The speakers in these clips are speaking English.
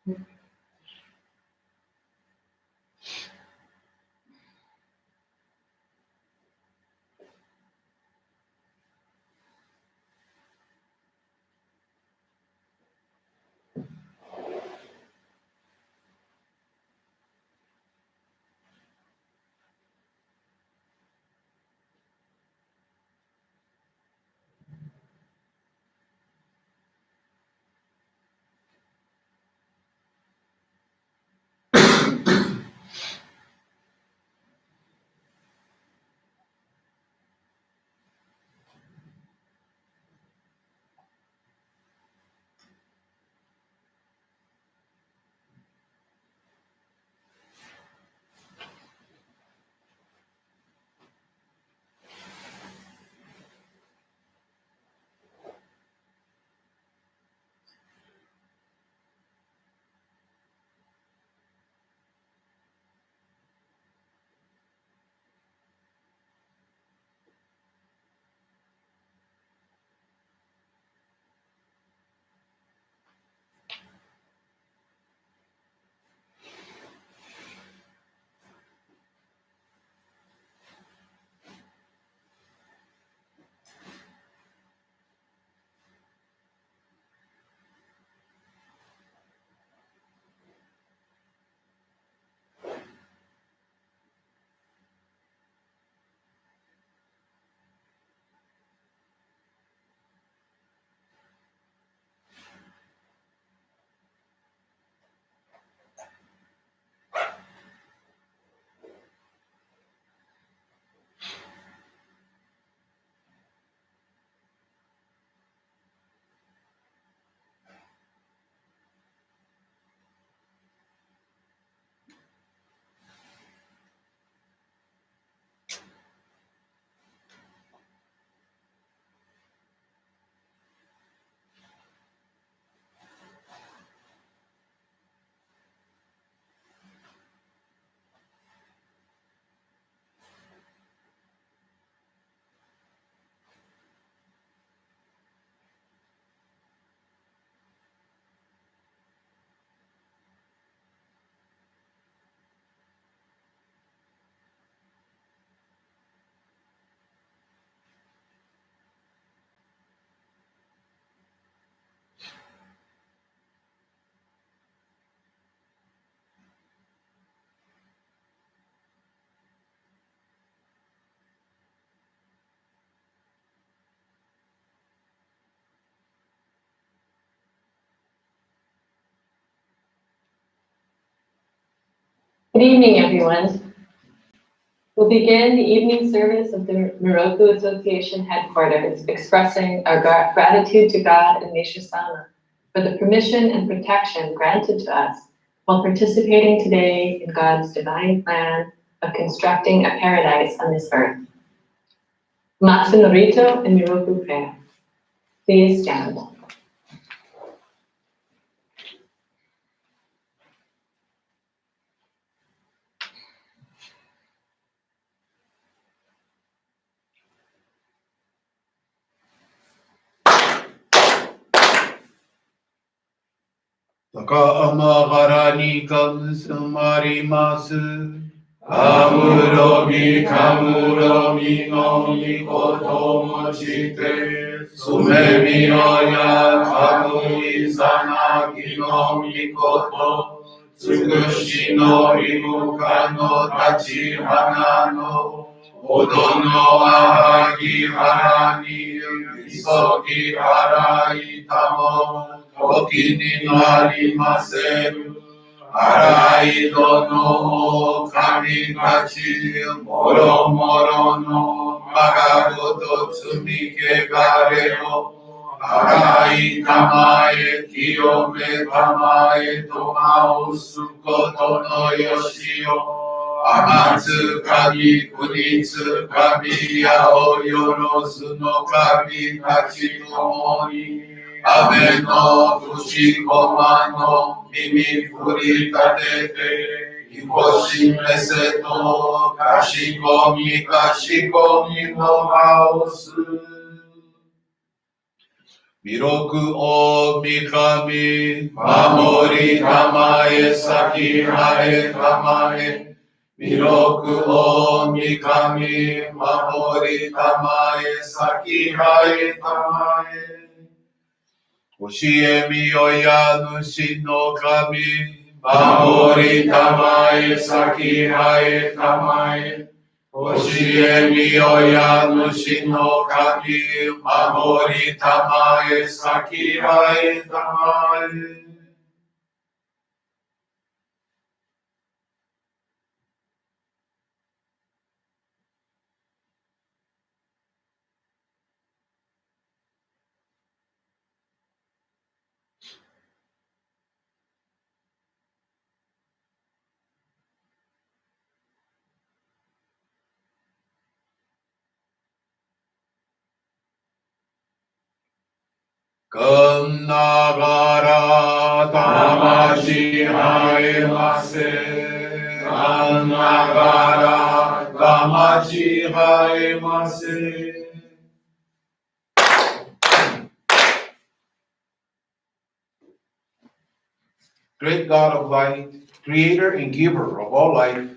Good evening, everyone. We'll begin the evening service of the Miroku Association headquarters, expressing our gratitude to God and Meishu-sama for the permission and protection granted to us while participating today in God's divine plan of constructing a paradise on this earth. Matsu Norito and Miroku prayer. Please stand. Takamagarani kamsumarimasu. Kamuromi kamuromi no mikoto mochite. Sumemi oya kamui sanagi no mikoto. Tsukushi no rimuka no tachihana no. Odo no ahagi harani isogi harai tamo. Okini no arimaseru. Arai dono kami kachi moro moro no magagoto tsumike gareo. Arai tamae kiyome tamae tomao sukoto no yoshio. Amatsu kami kunitsu kami yao yorosu no kami kachi tomoni. Abe no fushikoma no mimi furi tatete. Ikoshi meseto kashikomi no haosu. Miroku o mikami, mamori tamae saki hae tamae. Miroku o mikami, mamori tamae saki hae tamae. Oshie mi oya nushi no kami, mamori tamae saki hae tamae. Oshie mi oya nushi no kami, mamori tamae saki hae tamae. Kannagara tamashi haemase. Kannagara tamashi haemase. Great God of light, creator and giver of all life,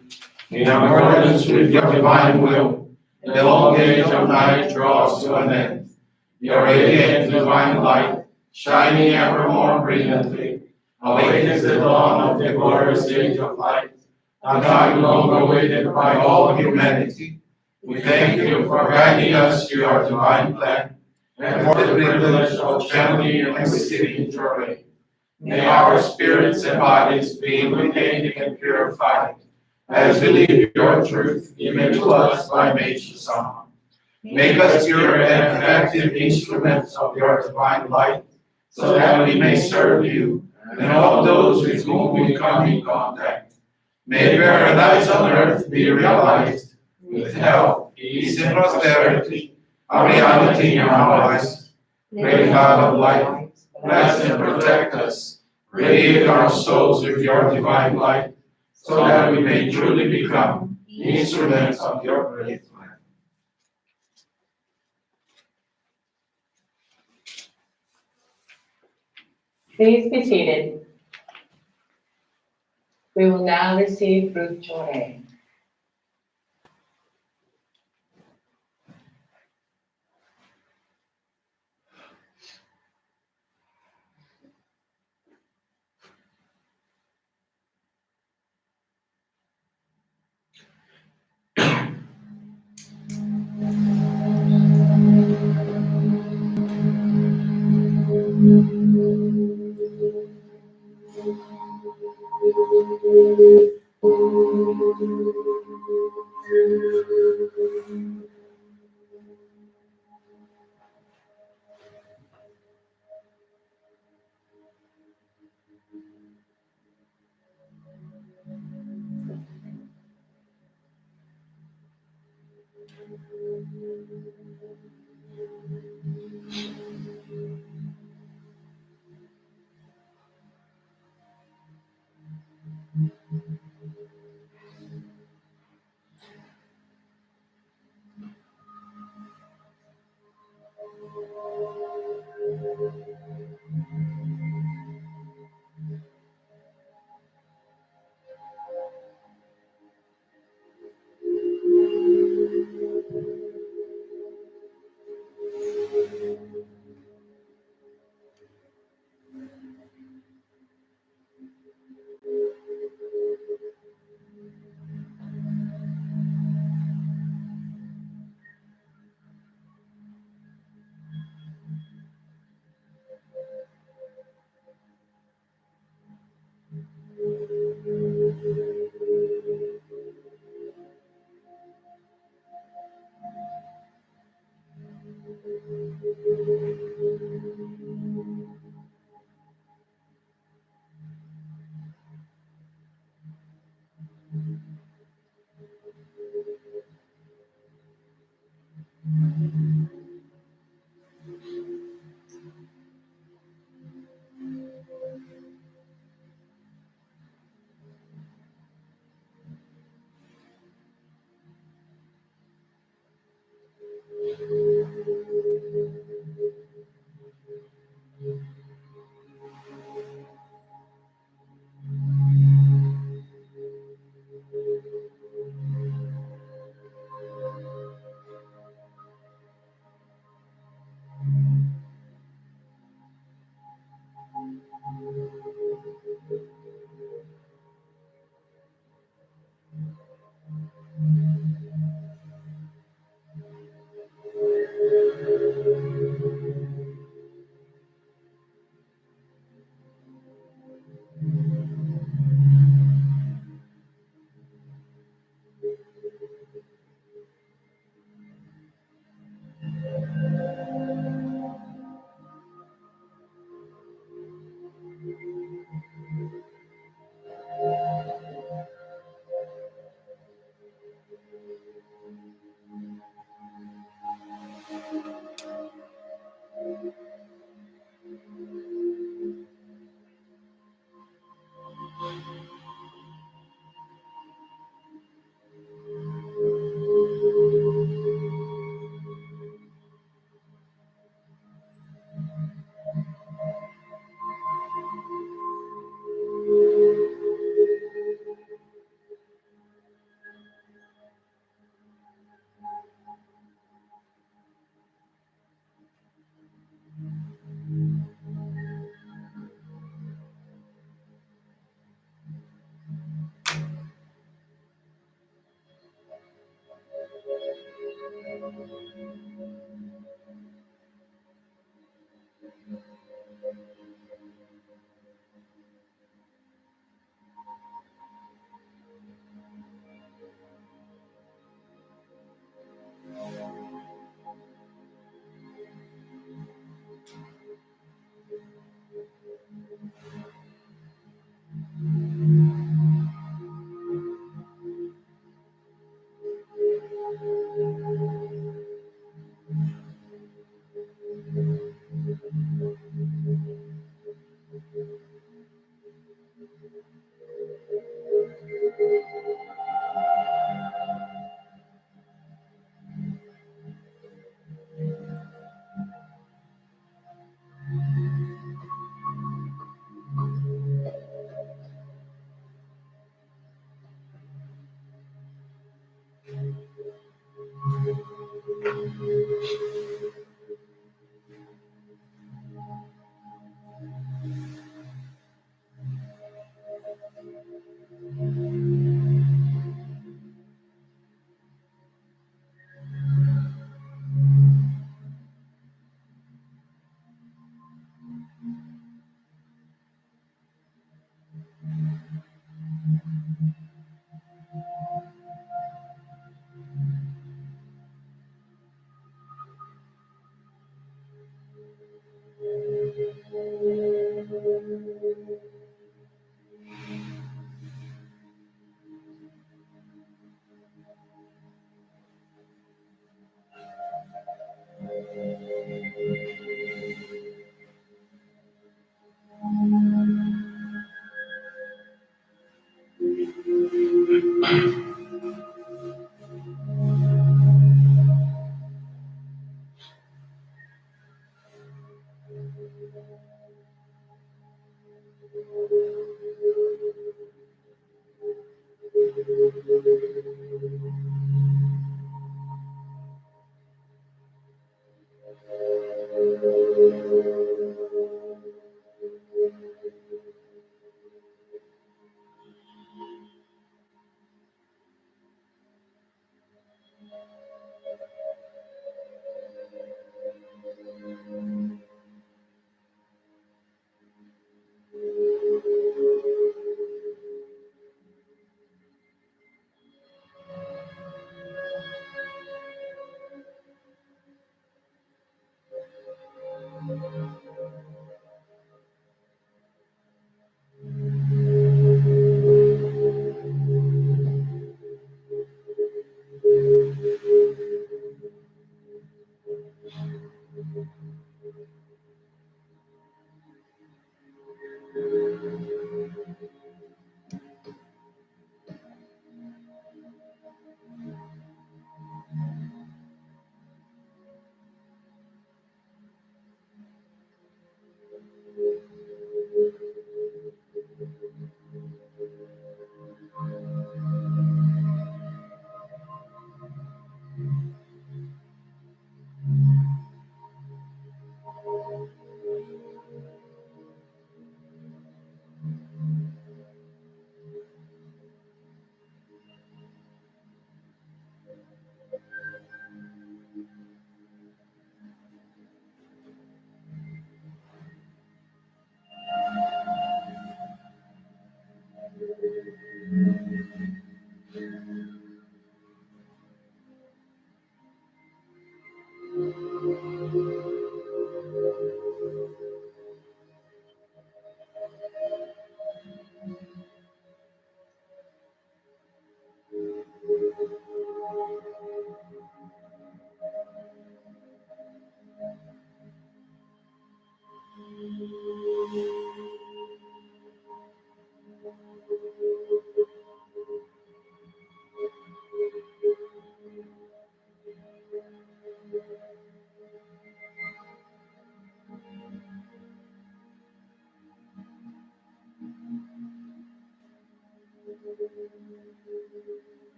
in accordance with your divine will, the long age of night draws to an end. Your radiant divine light, shining ever more brilliantly, awakens the dawn of the glorious age of light, a time long awaited by all humanity. We thank you for guiding us to your divine plan, and for the privilege of channeling and receiving your ray. May our spirits and bodies be illuminated and purified, as we live your truth given to us by Meishu-sama. Make us pure and effective instruments of your divine light, so that we may serve you and all those with whom we come in contact. May paradise on earth be realized, with health, peace, and prosperity, a reality in our lives. Great God of light, bless and protect us. Radiate our souls with your divine light, so that we may truly become instruments of your great plan. Please be seated. We will now receive fruit joy.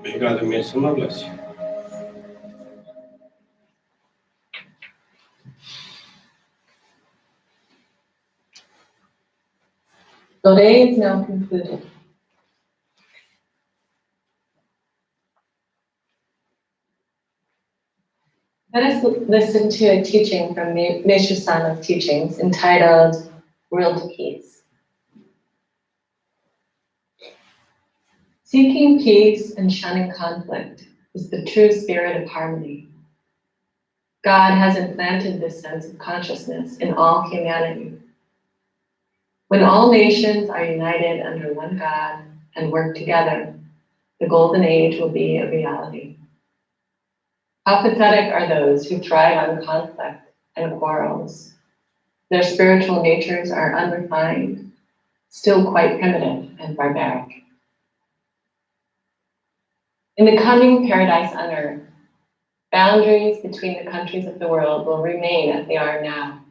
May God and Meishu-sama bless you. Today is now concluded. Let us listen to a teaching from Meishu-sama's teachings entitled World Peace. Seeking peace and shunning conflict is the true spirit of harmony. God has implanted this sense of consciousness in all humanity. When all nations are united under one God and work together, the golden age will be a reality. How pathetic are those who thrive on conflict and quarrels. Their spiritual natures are unrefined, still quite primitive and barbaric. In the coming paradise on earth, boundaries between the countries of the world will remain as they are now,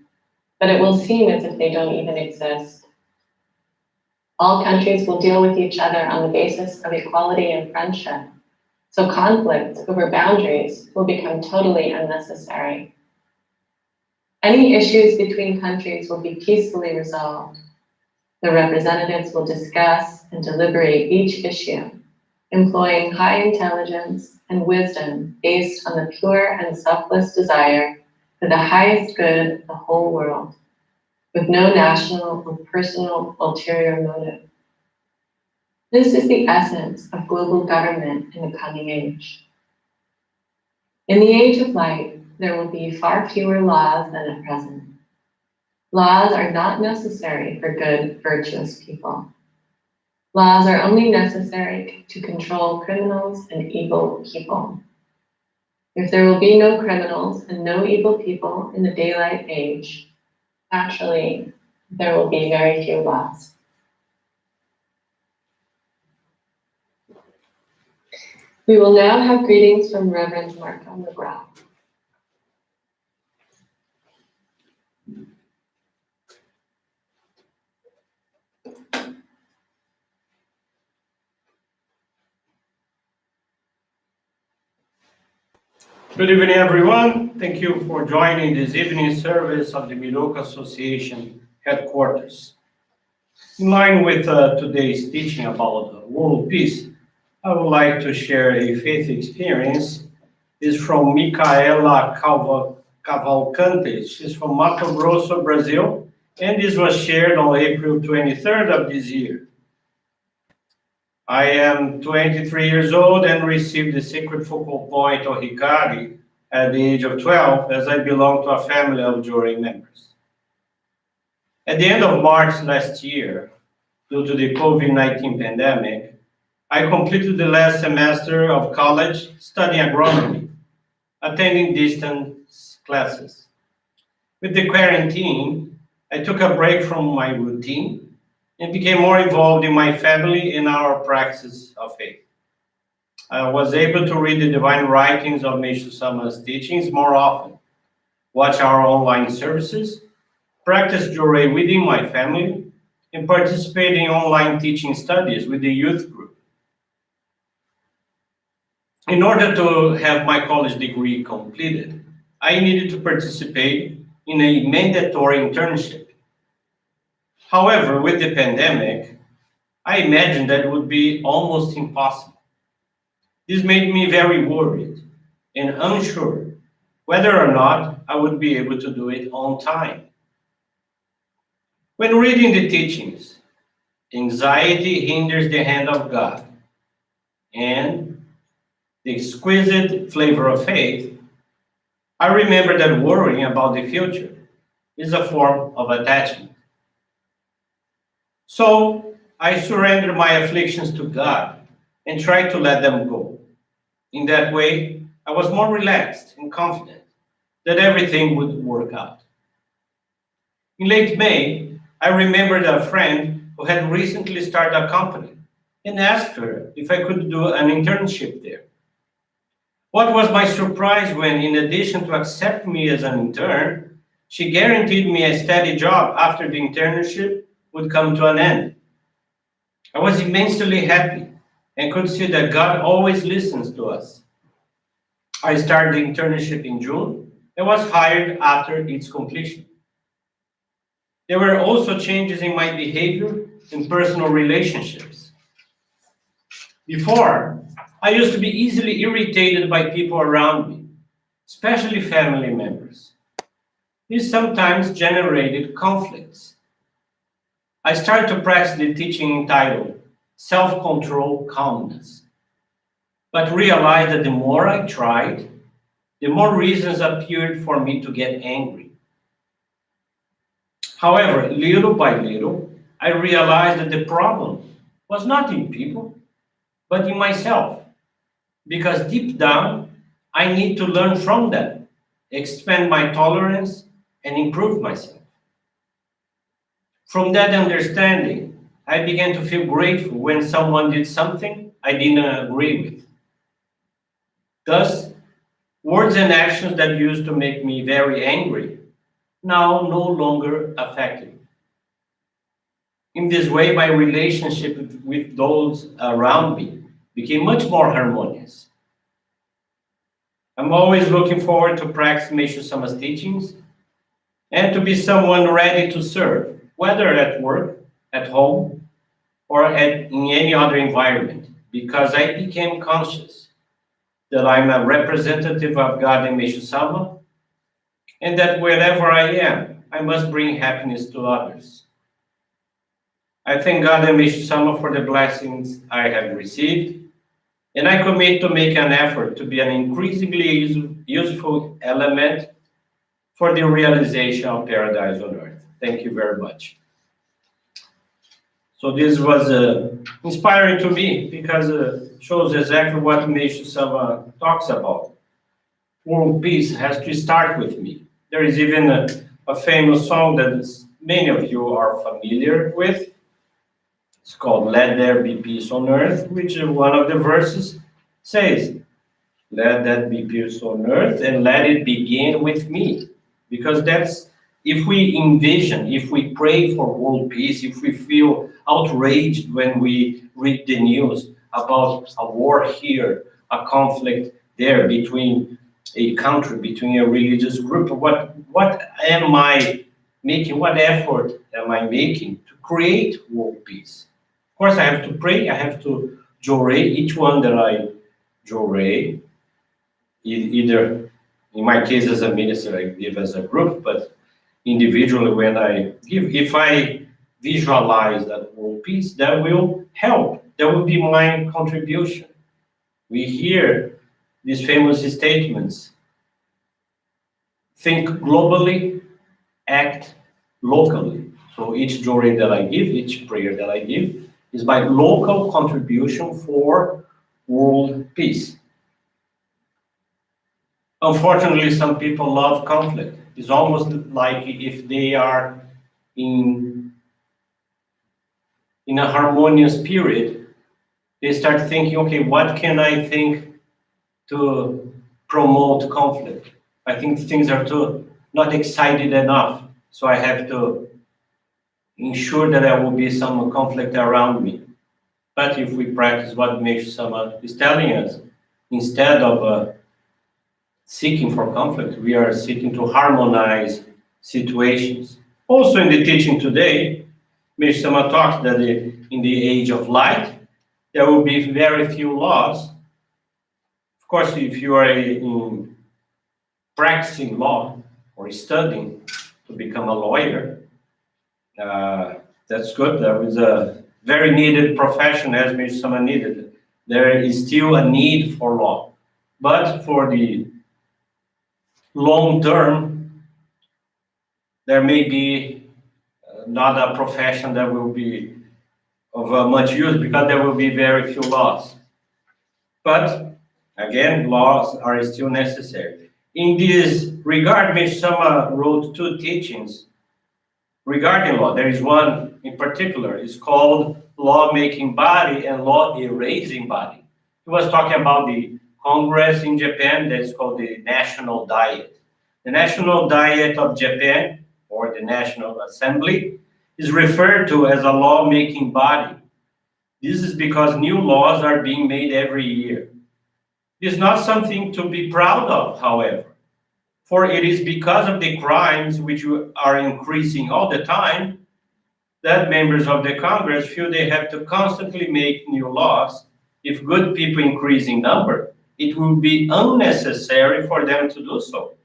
but it will seem as if they don't even exist. All countries will deal with each other on the basis of equality and friendship, so conflicts over boundaries will become totally unnecessary. Any issues between countries will be peacefully resolved. The representatives will discuss and deliberate each issue, employing high intelligence and wisdom based on the pure and selfless desire for the highest good of the whole world, with no national or personal ulterior motive. This is the essence of global government in the coming age. In the age of light, there will be far fewer laws than at present. Laws are not necessary for good, virtuous people. Laws are only necessary to control criminals and evil people. If there will be no criminals and no evil people in the daylight age, actually, there will be very few laws. We will now have greetings from Reverend Marco McGraw. Good evening, everyone. Thank you for joining this evening service of the Miroka Association headquarters. In line with today's teaching about world peace, I would like to share a faith experience. It's from Micaela Cavalcante. She's from Mato Grosso, Brazil, and this was shared on April 23rd of this year. I am 23 years old and received the sacred focal point of Hikari at the age of 12, as I belong to a family of jury members. At the end of March last year, due to the COVID-19 pandemic, I completed the last semester of college studying agronomy, attending distance classes. With the quarantine, I took a break from my routine and became more involved in my family and our practice of faith. I was able to read the divine writings of Meishu-sama's teachings more often, watch our online services, practice jure within my family, and participate in online teaching studies with the youth group. In order to have my college degree completed, I needed to participate in a mandatory internship. However, with the pandemic, I imagined that it would be almost impossible. This made me very worried and unsure whether or not I would be able to do it on time. When reading the teachings, anxiety hinders the hand of God, and the exquisite flavor of faith, I remember that worrying about the future is a form of attachment. So I surrendered my afflictions to God and tried to let them go. In that way, I was more relaxed and confident that everything would work out. In late May, I remembered a friend who had recently started a company and asked her if I could do an internship there. What was my surprise when, in addition to accept me as an intern, she guaranteed me a steady job after the internship would come to an end. I was immensely happy and could see that God always listens to us. I started the internship in June and was hired after its completion. There were also changes in my behavior and personal relationships. Before, I used to be easily irritated by people around me, especially family members. This sometimes generated conflicts. I started to practice the teaching entitled Self-Control Calmness, but realized that the more I tried, the more reasons appeared for me to get angry. However, little by little, I realized that the problem was not in people, but in myself. Because deep down, I need to learn from them, expand my tolerance, and improve myself. From that understanding, I began to feel grateful when someone did something I didn't agree with. Thus, words and actions that used to make me very angry now no longer affect me. In this way, my relationship with those around me became much more harmonious. I'm always looking forward to practice Meishu-sama's teachings and to be someone ready to serve, whether at work, at home, or in any other environment, because I became conscious that I'm a representative of God in Meishu-sama, and that wherever I am, I must bring happiness to others. I thank God and Meishu-sama for the blessings I have received, and I commit to make an effort to be an increasingly useful element for the realization of paradise on earth. Thank you very much. So this was inspiring to me because it shows exactly what Meishu-sama talks about. World peace has to start with me. There is even a famous song that many of you are familiar with. It's called Let There Be Peace on Earth, which one of the verses says, let that be peace on earth and let it begin with me. Because that's, if we envision, if we pray for world peace, if we feel outraged when we read the news about a war here, a conflict there between a country, between a religious group. What am I making? What effort am I making to create world peace? Of course, I have to pray. I have to jorei each one that I jorei, either in my case as a minister, I give as a group, but individually when I give, if I visualize that world peace, that will help. That will be my contribution. We hear these famous statements: think globally, act locally. So each jorei that I give, each prayer that I give, is my local contribution for world peace. Unfortunately, some people love conflict. It's almost like if they are in a harmonious period, they start thinking, okay, what can I think to promote conflict? I think things are too not excited enough, so I have to ensure that there will be some conflict around me. But if we practice what Meishu-sama is telling us, instead of seeking for conflict, we are seeking to harmonize situations. Also in the teaching today, Meishu-sama talks that in the age of light, there will be very few laws. Of course, if you are practicing law or studying to become a lawyer, that's good. That was a very needed profession, as Meishu-sama needed. There is still a need for law. But for the long term, there may be not a profession that will be of much use because there will be very few laws. But again, laws are still necessary. In this regard, Meishu-sama wrote two teachings regarding law. There is one in particular, it's called law-making body and law-erasing body. He was talking about the Congress in Japan that is called the National Diet. The National Diet of Japan, or the National Assembly, is referred to as a law-making body. This is because new laws are being made every year. It is not something to be proud of, however, for it is because of the crimes which are increasing all the time that members of the Congress feel they have to constantly make new laws. If good people increase in number, it will be unnecessary for them to do so.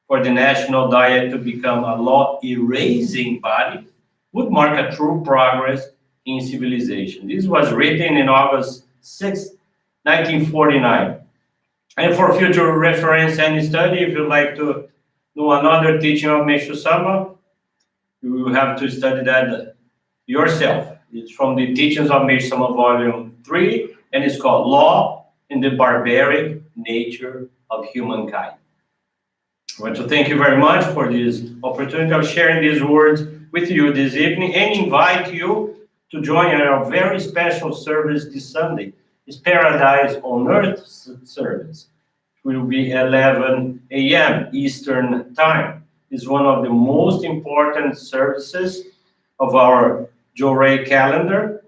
For the National Diet to become a law-erasing body would mark a true progress in civilization. This was written in August 6, 1949. And for future reference and study, if you'd like to know another teaching of Meishu-sama, you will have to study that yourself. It's from the Teachings of Meishu-sama, Volume 3, and it's called Law and the Barbaric Nature of Humankind. I want to thank you very much for this opportunity of sharing these words with you this evening and invite you to join our very special service this Sunday. It's Paradise on Earth service. It will be 11 a.m. Eastern Time. It's one of the most important services of our Jorei calendar.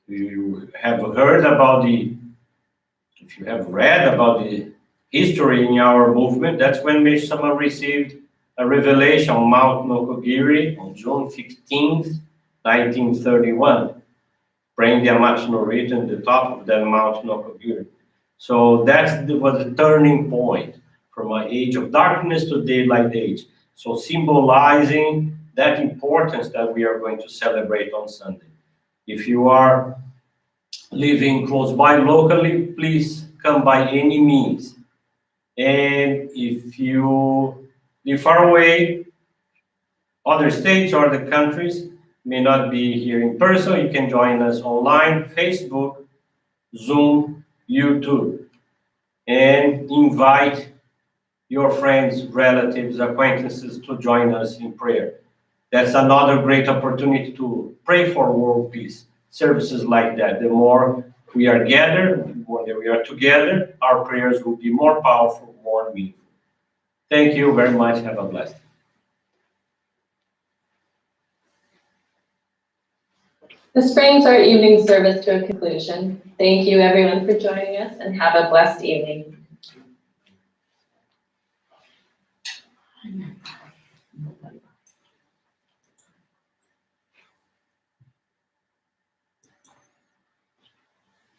You have heard about if you have read about the history in our movement, that's when Meishu-sama received a revelation on Mount Nokogiri on June 15th, 1931, praying the Amatsu no Rito on the top of that Mount Nokogiri. So that was a turning point from an age of darkness to daylight age. So symbolizing that importance that we are going to celebrate on Sunday. If you are living close by locally, please come by any means. And if you live far away, other states or the countries may not be here in person, you can join us online, Facebook, Zoom, YouTube, and invite your friends, relatives, acquaintances to join us in prayer. That's another great opportunity to pray for world peace. Services like that, the more we are gathered, the more that we are together, our prayers will be more powerful, more meaningful. Thank you very much. Have a blessed day. This brings our evening service to a conclusion. Thank you everyone for joining us and have a blessed evening.